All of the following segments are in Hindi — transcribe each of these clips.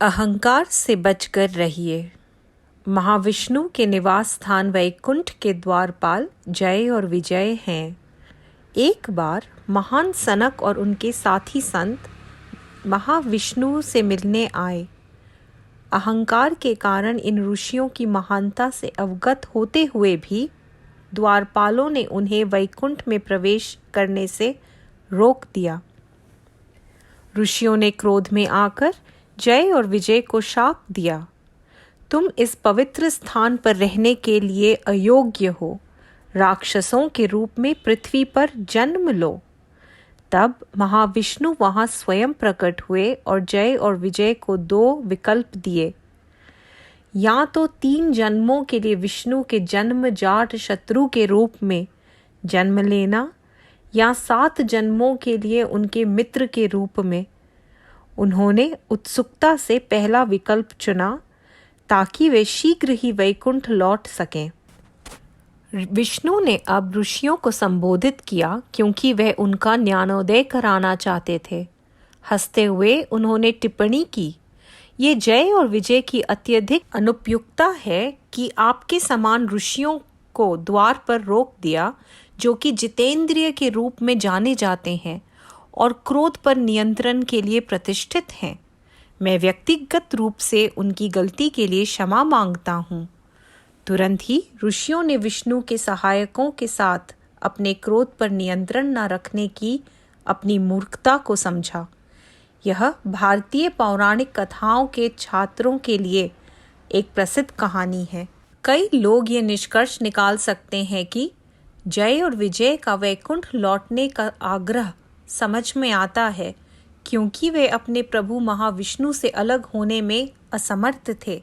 अहंकार से बचकर रहिए। महाविष्णु के निवास स्थान वैकुंठ के द्वारपाल जय और विजय हैं। एक बार महान सनक और उनके साथी संत महाविष्णु से मिलने आए। अहंकार के कारण इन ऋषियों की महानता से अवगत होते हुए भी द्वारपालों ने उन्हें वैकुंठ में प्रवेश करने से रोक दिया। ऋषियों ने क्रोध में आकर जय और विजय को शाप दिया, तुम इस पवित्र स्थान पर रहने के लिए अयोग्य हो, राक्षसों के रूप में पृथ्वी पर जन्म लो। तब महाविष्णु वहां स्वयं प्रकट हुए और जय और विजय को 2 विकल्प दिए। या तो 3 जन्मों के लिए विष्णु के जन्म जाट शत्रु के रूप में जन्म लेना, या 7 जन्मों के लिए उनके मित्र के रूप में। उन्होंने उत्सुकता से पहला विकल्प चुना ताकि वे शीघ्र ही वैकुंठ लौट सकें। विष्णु ने अब ऋषियों को संबोधित किया क्योंकि वह उनका ज्ञानोदय कराना चाहते थे। हंसते हुए उन्होंने टिप्पणी की, ये जय और विजय की अत्यधिक अनुपयुक्तता है कि आपके समान ऋषियों को द्वार पर रोक दिया, जो कि जितेंद्रिय के रूप में जाने जाते हैं और क्रोध पर नियंत्रण के लिए प्रतिष्ठित हैं। मैं व्यक्तिगत रूप से उनकी गलती के लिए क्षमा मांगता हूँ। तुरंत ही ऋषियों ने विष्णु के सहायकों के साथ अपने क्रोध पर नियंत्रण न रखने की अपनी मूर्खता को समझा। यह भारतीय पौराणिक कथाओं के छात्रों के लिए एक प्रसिद्ध कहानी है। कई लोग ये निष्कर्ष निकाल सकते हैं कि जय और विजय का वैकुंठ लौटने का आग्रह समझ में आता है क्योंकि वे अपने प्रभु महाविष्णु से अलग होने में असमर्थ थे।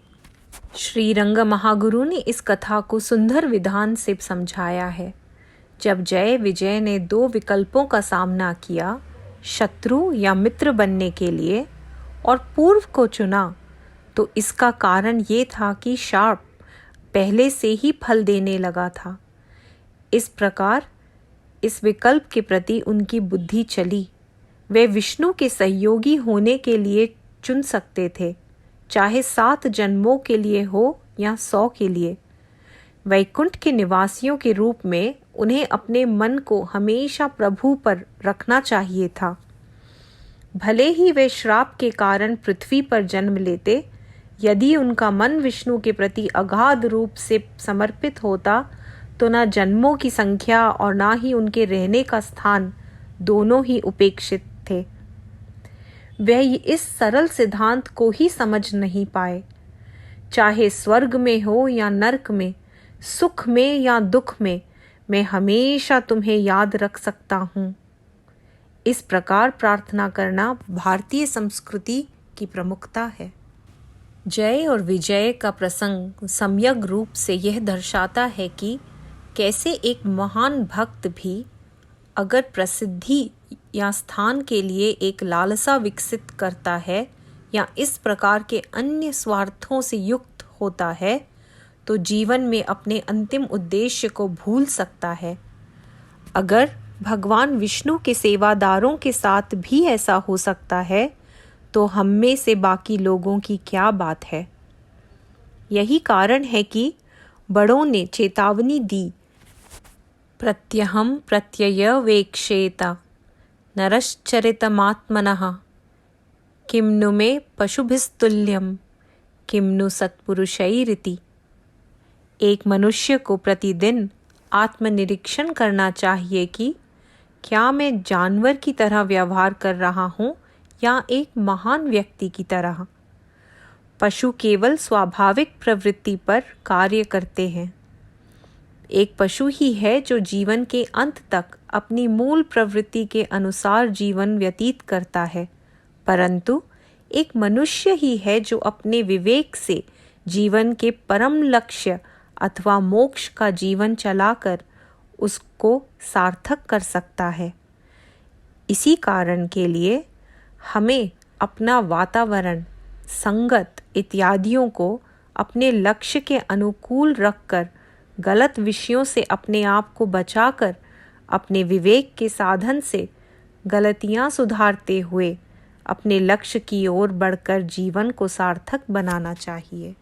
श्रीरंग महागुरु ने इस कथा को सुंदर विधान से समझाया है। जब जय विजय ने 2 विकल्पों का सामना किया, शत्रु या मित्र बनने के लिए, और पूर्व को चुना, तो इसका कारण ये था कि शाप पहले से ही फल देने लगा था। इस प्रकार इस विकल्प के प्रति उनकी बुद्धि चली। वे विष्णु के सहयोगी होने के लिए चुन सकते थे, चाहे 7 जन्मों के लिए हो या 100 के लिए। वैकुंठ के निवासियों के रूप में उन्हें अपने मन को हमेशा प्रभु पर रखना चाहिए था। भले ही वे श्राप के कारण पृथ्वी पर जन्म लेते, यदि उनका मन विष्णु के प्रति अगाध रूप से समर्पित होता तो न जन्मों की संख्या और ना ही उनके रहने का स्थान दोनों ही उपेक्षित थे। वह इस सरल सिद्धांत को ही समझ नहीं पाए। चाहे स्वर्ग में हो या नरक में, सुख में या दुख में, मैं हमेशा तुम्हें याद रख सकता हूँ। इस प्रकार प्रार्थना करना भारतीय संस्कृति की प्रमुखता है। जय और विजय का प्रसंग सम्यक रूप से यह दर्शाता है कि कैसे एक महान भक्त भी अगर प्रसिद्धि या स्थान के लिए एक लालसा विकसित करता है या इस प्रकार के अन्य स्वार्थों से युक्त होता है, तो जीवन में अपने अंतिम उद्देश्य को भूल सकता है। अगर भगवान विष्णु के सेवादारों के साथ भी ऐसा हो सकता है, तो हम में से बाकी लोगों की क्या बात है। यही कारण है कि बड़ों ने चेतावनी दी, प्रत्यहम प्रत्यय वेक्षेत नरश्चरितमात्मनः किं नु मे पशुभिस्तुल्यं किं नु सत्पुरुषैरिति। एक मनुष्य को प्रतिदिन आत्मनिरीक्षण करना चाहिए कि क्या मैं जानवर की तरह व्यवहार कर रहा हूँ या एक महान व्यक्ति की तरह। पशु केवल स्वाभाविक प्रवृत्ति पर कार्य करते हैं। एक पशु ही है जो जीवन के अंत तक अपनी मूल प्रवृत्ति के अनुसार जीवन व्यतीत करता है, परंतु एक मनुष्य ही है जो अपने विवेक से जीवन के परम लक्ष्य अथवा मोक्ष का जीवन चलाकर उसको सार्थक कर सकता है। इसी कारण के लिए हमें अपना वातावरण, संगत इत्यादियों को अपने लक्ष्य के अनुकूल रखकर गलत विषयों से अपने आप को बचाकर अपने विवेक के साधन से गलतियां सुधारते हुए अपने लक्ष्य की ओर बढ़कर जीवन को सार्थक बनाना चाहिए।